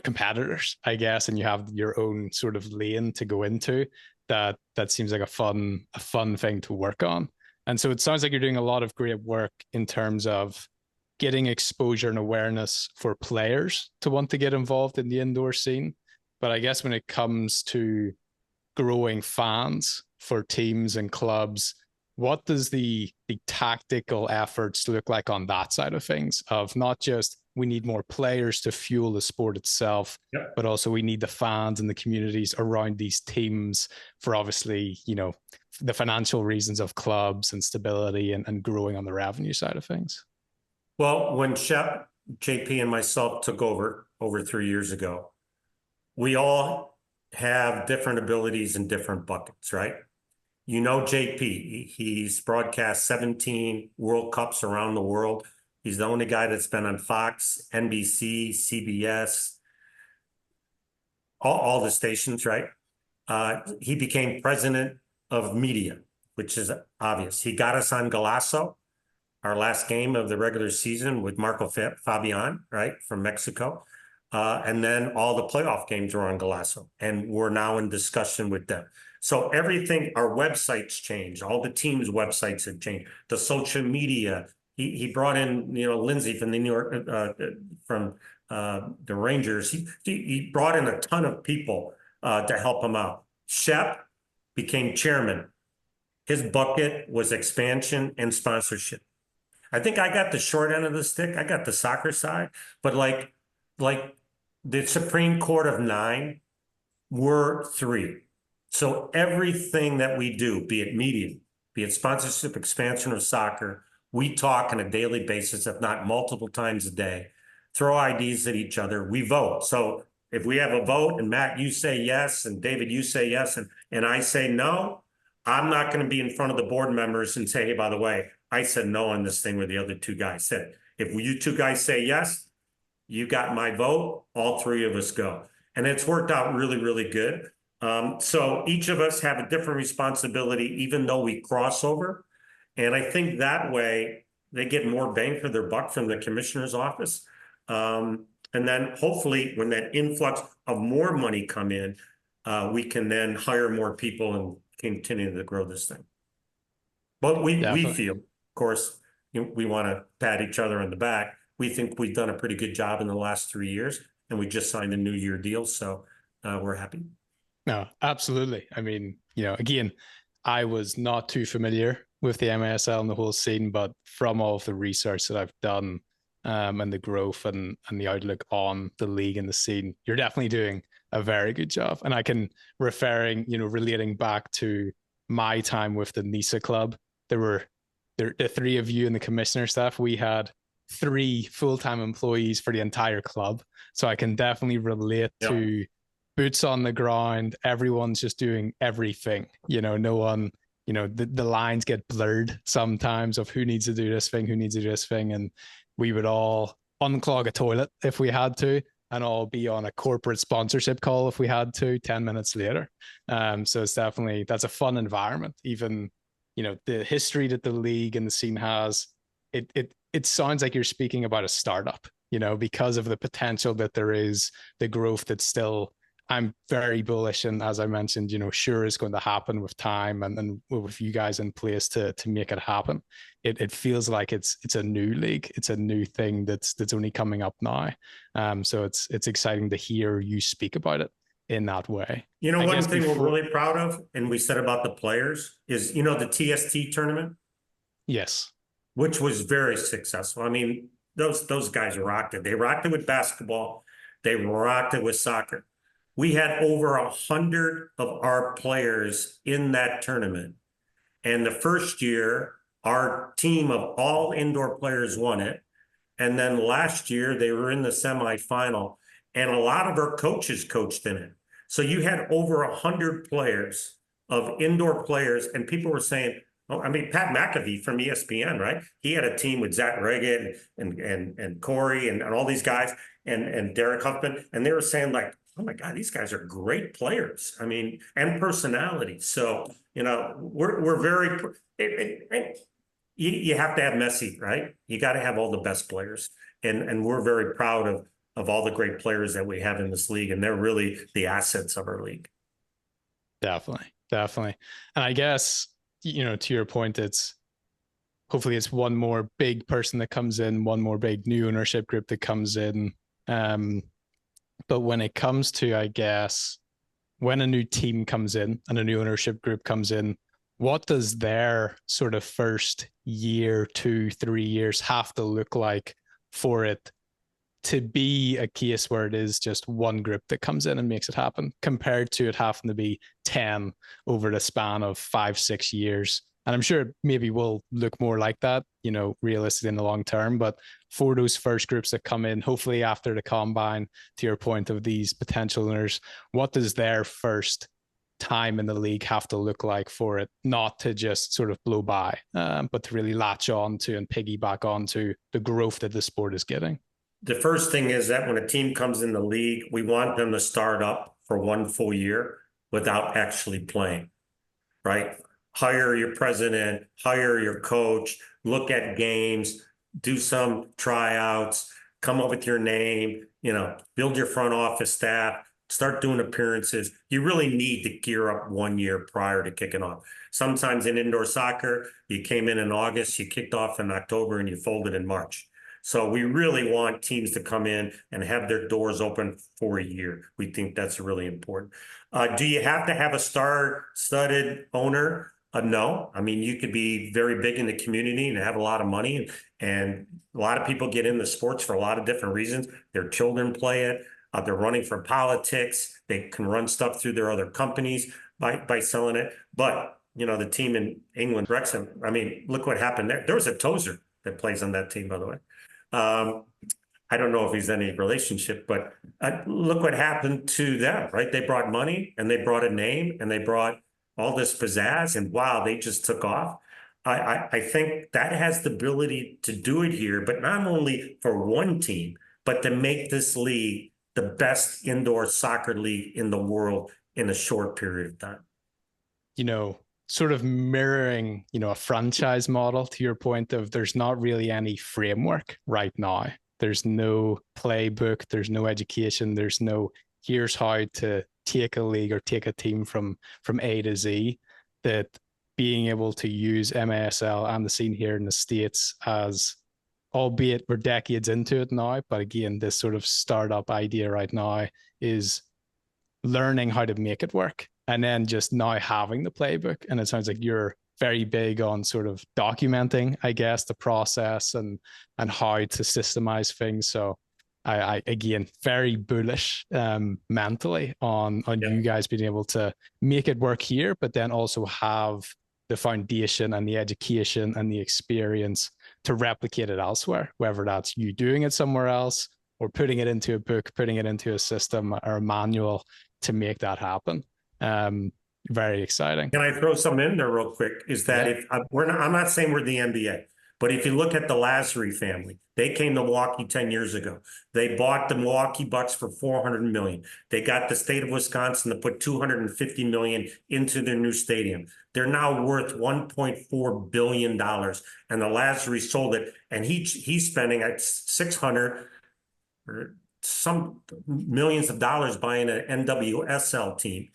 competitors, I guess, and you have your own sort of lane to go into, that seems like a fun thing to work on. And so it sounds like you're doing a lot of great work in terms of getting exposure and awareness for players to want to get involved in the indoor scene. But I guess when it comes to growing fans for teams and clubs, what does the tactical efforts look like on that side of things, of not just we need more players to fuel the sport itself, Yep. but also we need the fans and the communities around these teams for, obviously, the financial reasons of clubs and stability and growing on the revenue side of things? Well, when Shep, JP, and myself took over 3 years ago, we all have different abilities in different buckets, right? JP, he's broadcast 17 World Cups around the world. He's the only guy that's been on Fox, NBC, CBS, all the stations, right? He became president of media, which is obvious. He got us on Golazo, our last game of the regular season with Marco Fabian, right, from Mexico. And then all the playoff games were on Golazo, and we're now in discussion with them. So everything, our websites changed. All the teams' websites have changed. The social media. He brought in, Lindsay from the New York, from the Rangers. He brought in a ton of people to help him out. Shep became chairman. His bucket was expansion and sponsorship. I think I got the short end of the stick. I got the soccer side, but like the Supreme Court of 9, we're 3. So everything that we do, be it media, be it sponsorship, expansion, or soccer, we talk on a daily basis, if not multiple times a day, throw ideas at each other. We vote. So if we have a vote and Matt, you say yes, and David, you say yes, and I say no, I'm not going to be in front of the board members and say, hey, by the way, I said no on this thing where the other 2 guys said. If you 2 guys say yes, you got my vote, all 3 of us go. And it's worked out really, really good. So each of us have a different responsibility, even though we cross over. And I think that way they get more bang for their buck from the commissioner's office. And then hopefully when that influx of more money come in, we can then hire more people and continue to grow this thing. But we feel, of course, we want to pat each other on the back. We think we've done a pretty good job in the last 3 years, and we just signed a new year deal. So we're happy. No, absolutely. I mean, again, I was not too familiar with the MASL and the whole scene, but from all of the research that I've done and the growth and the outlook on the league and the scene, you're definitely doing a very good job. And I can, relating back to my time with the NISA club, the 3 of you and the commissioner staff, we had 3 full-time employees for the entire club. So I can definitely relate to boots on the ground. Everyone's just doing everything. No one, the lines get blurred sometimes of who needs to do this thing, who needs to do this thing. And we would all unclog a toilet if we had to, and all be on a corporate sponsorship call if we had to 10 minutes later. So it's definitely, that's a fun environment. Even, the history that the league and the scene has, it sounds like you're speaking about a startup, because of the potential that there is, the growth that's still, I'm very bullish. And as I mentioned, sure is going to happen with time and with you guys in place to make it happen. It feels like it's a new league. It's a new thing that's only coming up now. So it's exciting to hear you speak about it in that way. One thing we're really proud of, and we said about the players, is, the TST tournament. Yes. Which was very successful. I mean, those guys rocked it. They rocked it with basketball. They rocked it with soccer. We had over 100 of our players in that tournament. And the first year, our team of all indoor players won it. And then last year, they were in the semifinal. And a lot of our coaches coached in it. So you had over 100 players of indoor players. And people were saying, oh, I mean, Pat McAfee from ESPN, right? He had a team with Zach Reggett and Corey and all these guys and Derek Huffman. And they were saying, like, oh my God, these guys are great players. I mean, and personality. So, we're very, you have to have Messi, right? You got to have all the best players. And we're very proud of all the great players that we have in this league. And they're really the assets of our league. Definitely. And I guess, to your point, it's hopefully it's one more big person that comes in, one more big new ownership group that comes in. But when it comes to, I guess, when a new team comes in and a new ownership group comes in, what does their sort of first year, 2, 3 years have to look like for it to be a case where it is just one group that comes in and makes it happen, compared to it having to be 10 over the span of 5, 6 years? And I'm sure it maybe will look more like that, realistically in the long term. But for those first groups that come in, hopefully after the combine, to your point of these potential owners, what does their first time in the league have to look like for it not to just sort of blow by, but to really latch on to and piggyback onto the growth that the sport is getting? The first thing is that when a team comes in the league, we want them to start up for 1 full year without actually playing, right? Hire your president, hire your coach, look at games, do some tryouts, come up with your name, build your front office staff, start doing appearances. You really need to gear up 1 year prior to kicking off. Sometimes in indoor soccer, you came in August, you kicked off in October, and you folded in March. So we really want teams to come in and have their doors open for a year. We think that's really important. Do you have to have a star-studded owner? No. I mean, you could be very big in the community and have a lot of money. And a lot of people get into sports for a lot of different reasons. Their children play it. They're running for politics. They can run stuff through their other companies by selling it. But, the team in England, Wrexham, I mean, look what happened there. There was a Tozer that plays on that team, by the way. I don't know if he's any relationship, but look what happened to them, right? They brought money and they brought a name and they brought all this pizzazz, and wow, they just took off. I think that has the ability to do it here, but not only for one team, but to make this league the best indoor soccer league in the world in a short period of time. Sort of mirroring, a franchise model, to your point of there's not really any framework right now. There's no playbook, there's no education, there's no here's how to take a league or take a team from A to Z. That being able to use MASL and the scene here in the States as, albeit we're decades into it now, but again, this sort of startup idea right now is learning how to make it work. And then just now having the playbook. And it sounds like you're very big on sort of documenting, I guess, the process and how to systemize things. So I again, very bullish mentally on you guys being able to make it work here, but then also have the foundation and the education and the experience to replicate it elsewhere, whether that's you doing it somewhere else or putting it into a book, putting it into a system or a manual to make that happen. Very exciting. Can I throw something in there real quick? Is that if I'm not saying we're the NBA, but if you look at the Lazary family, they came to Milwaukee 10 years ago. They bought the Milwaukee Bucks for $400 million. They got the state of Wisconsin to put $250 million into their new stadium. They're now worth $1.4 billion. And the Lazary sold it. And he's spending at 600 or some millions of dollars buying an NWSL team.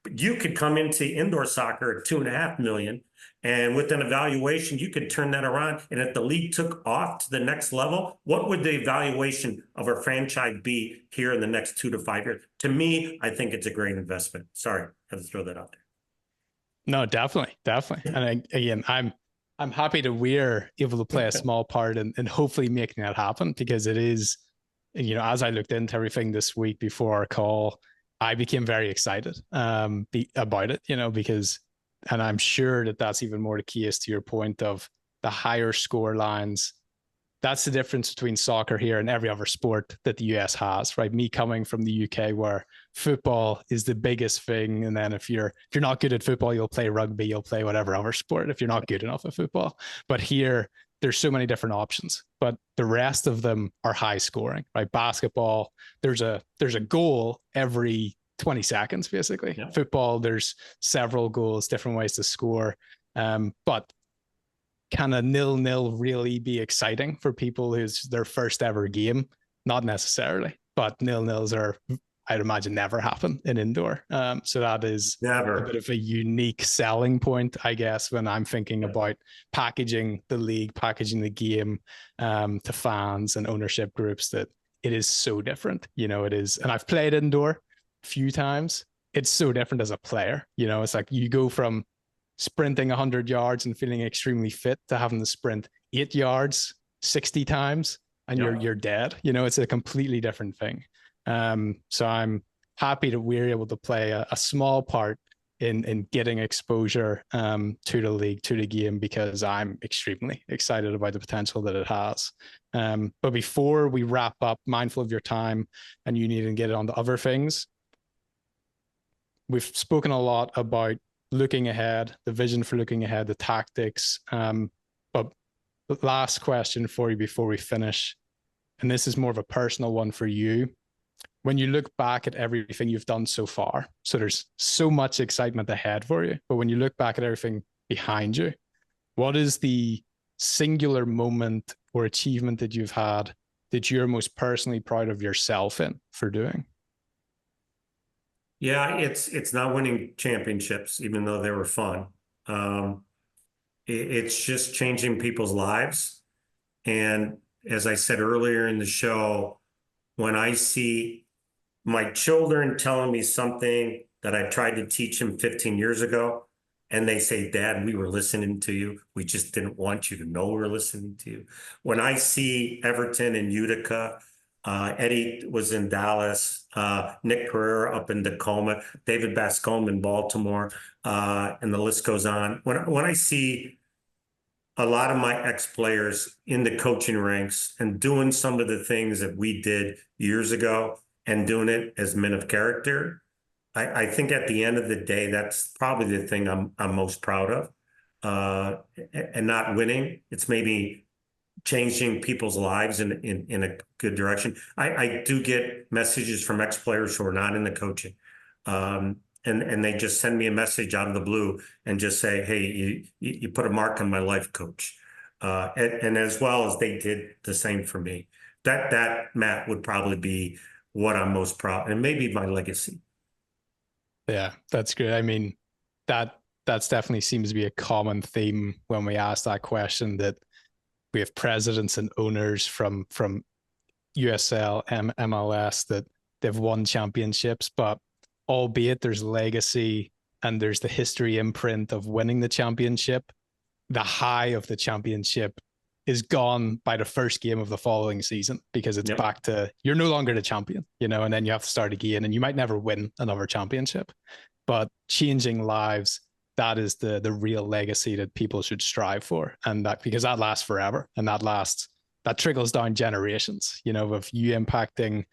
But you could come into indoor soccer at $2.5 million, and with an evaluation, you could turn that around. And if the league took off to the next level, what would the evaluation of a franchise be here in the next 2 to 5 years? To me, I think it's a great investment. Sorry, I had to throw that out there. No, definitely. And again, I'm happy that we're able to play a small part in hopefully making that happen, because it is, as I looked into everything this week before our call, I became very excited about it, because, and I'm sure that that's even more the case to your point of the higher score lines. That's the difference between soccer here and every other sport that the US has, right? Me coming from the UK, where football is the biggest thing. And then if you're not good at football, you'll play rugby, you'll play whatever other sport if you're not good enough at football. But here, there's so many different options, but the rest of them are high scoring, right? Basketball, there's a goal every 20 seconds, basically. Yeah. Football, there's several goals, different ways to score. But can a 0-0 really be exciting for people who's their first ever game? Not necessarily, but 0-0s are I'd imagine never happen in indoor. So that is a bit Never. of a unique selling point, I guess, when I'm thinking about packaging the league, packaging the game to fans and ownership groups, that it is so different. It is. And I've played indoor a few times. It's so different as a player. It's like you go from sprinting 100 yards and feeling extremely fit to having to sprint 8 yards 60 times and you're dead. It's a completely different thing. So I'm happy that we're able to play a small part in getting exposure to the league, to the game, because I'm extremely excited about the potential that it has. But before we wrap up, mindful of your time and you need to get on to other things, we've spoken a lot about looking ahead, the vision for looking ahead, the tactics. But the last question for you before we finish, and this is more of a personal one for you. When you look back at everything you've done so far, so there's so much excitement ahead for you, but when you look back at everything behind you, what is the singular moment or achievement that you've had that you're most personally proud of yourself in for doing? Yeah, it's not winning championships, even though they were fun. It's just changing people's lives. And as I said earlier in the show, when I see my children telling me something that I tried to teach them 15 years ago, and they say, Dad, we were listening to you. We just didn't want you to know we were listening to you. When I see Everton and Utica, Eddie was in Dallas, Nick Pereira up in Tacoma, David Bascombe in Baltimore, and the list goes on. When I see a lot of my ex-players in the coaching ranks and doing some of the things that we did years ago and doing it as men of character, I think at the end of the day, that's probably the thing I'm most proud of. And not winning, it's maybe changing people's lives in a good direction. I do get messages from ex-players who are not in the coaching. And they just send me a message out of the blue and just say, hey, you put a mark on my life, coach. And as well as they did the same for me. That Matt would probably be what I'm most proud, and maybe my legacy. Yeah, that's good. I mean, that's definitely seems to be a common theme when we ask that question, that we have presidents and owners from USL, MLS, that they've won championships, but albeit there's legacy and there's the history imprint of winning the championship, the high of the championship is gone by the first game of the following season, because it's back to, you're no longer the champion, and then you have to start again, and you might never win another championship. But changing lives, that is the real legacy that people should strive for. And that, because that lasts forever, and that trickles down generations, of you impacting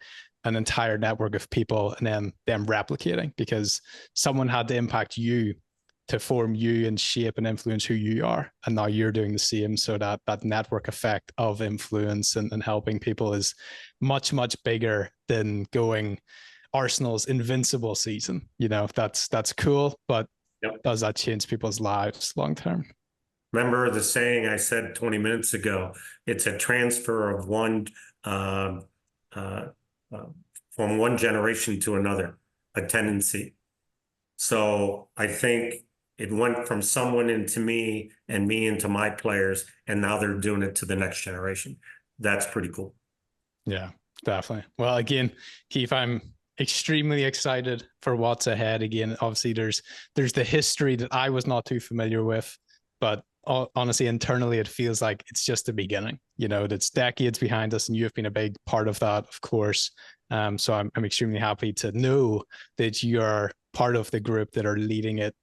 an entire network of people and then them replicating, because someone had to impact you to form you and shape and influence who you are. And now you're doing the same. So that network effect of influence and helping people is much, much bigger than going Arsenal's invincible season. That's cool, but does that change people's lives long term? Remember the saying I said 20 minutes ago, it's a transfer of from one generation to another, a tendency. So I think it went from someone into me and me into my players, and now they're doing it to the next generation. That's pretty cool. Yeah, definitely. Well, again, Keith, I'm extremely excited for what's ahead. Again, obviously there's the history that I was not too familiar with, but honestly, internally, it feels like it's just the beginning. That's decades behind us, and you have been a big part of that, of course. So I'm extremely happy to know that you're part of the group that are leading it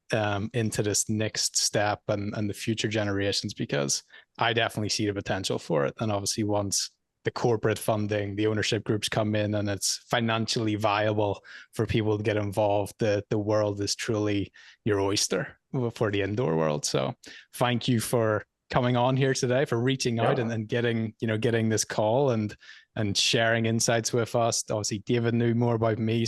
into this next step and the future generations, because I definitely see the potential for it. And obviously, once the corporate funding, the ownership groups come in and it's financially viable for people to get involved, the world is truly your oyster for the indoor world. So thank you for coming on here today, for reaching out and getting this call and sharing insights with us. Obviously, David knew more about me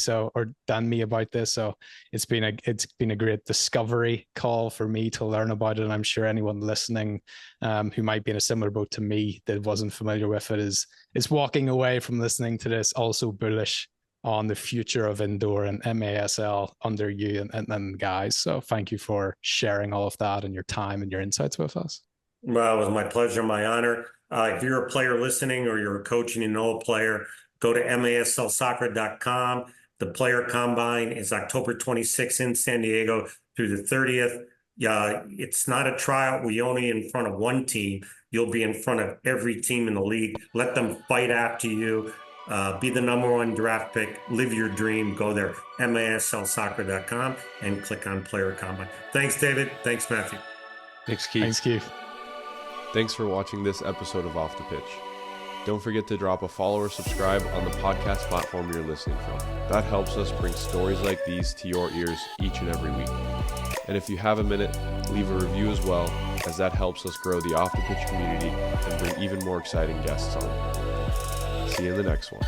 than me about this, so it's been a great discovery call for me to learn about it. And I'm sure anyone listening who might be in a similar boat to me that wasn't familiar with it is walking away from listening to this also bullish on the future of indoor and MASL under you and guys. So thank you for sharing all of that and your time and your insights with us. Well, it was my pleasure, my honor. If you're a player listening or you're a coach and you know a player, go to maslsoccer.com. The player combine is October 26th in San Diego through the 30th. It's not a tryout. We only in front of one team. You'll be in front of every team in the league. Let them fight after you. Be the number one draft pick. Live your dream. Go there, maslsoccer.com, and click on player combine. Thanks, David. Thanks, Matthew. Thanks, Keith. Thanks, Keith. Thanks for watching this episode of Off the Pitch. Don't forget to drop a follow or subscribe on the podcast platform you're listening from. That helps us bring stories like these to your ears each and every week. And if you have a minute, leave a review as well, as that helps us grow the Off the Pitch community and bring even more exciting guests on. See you in the next one.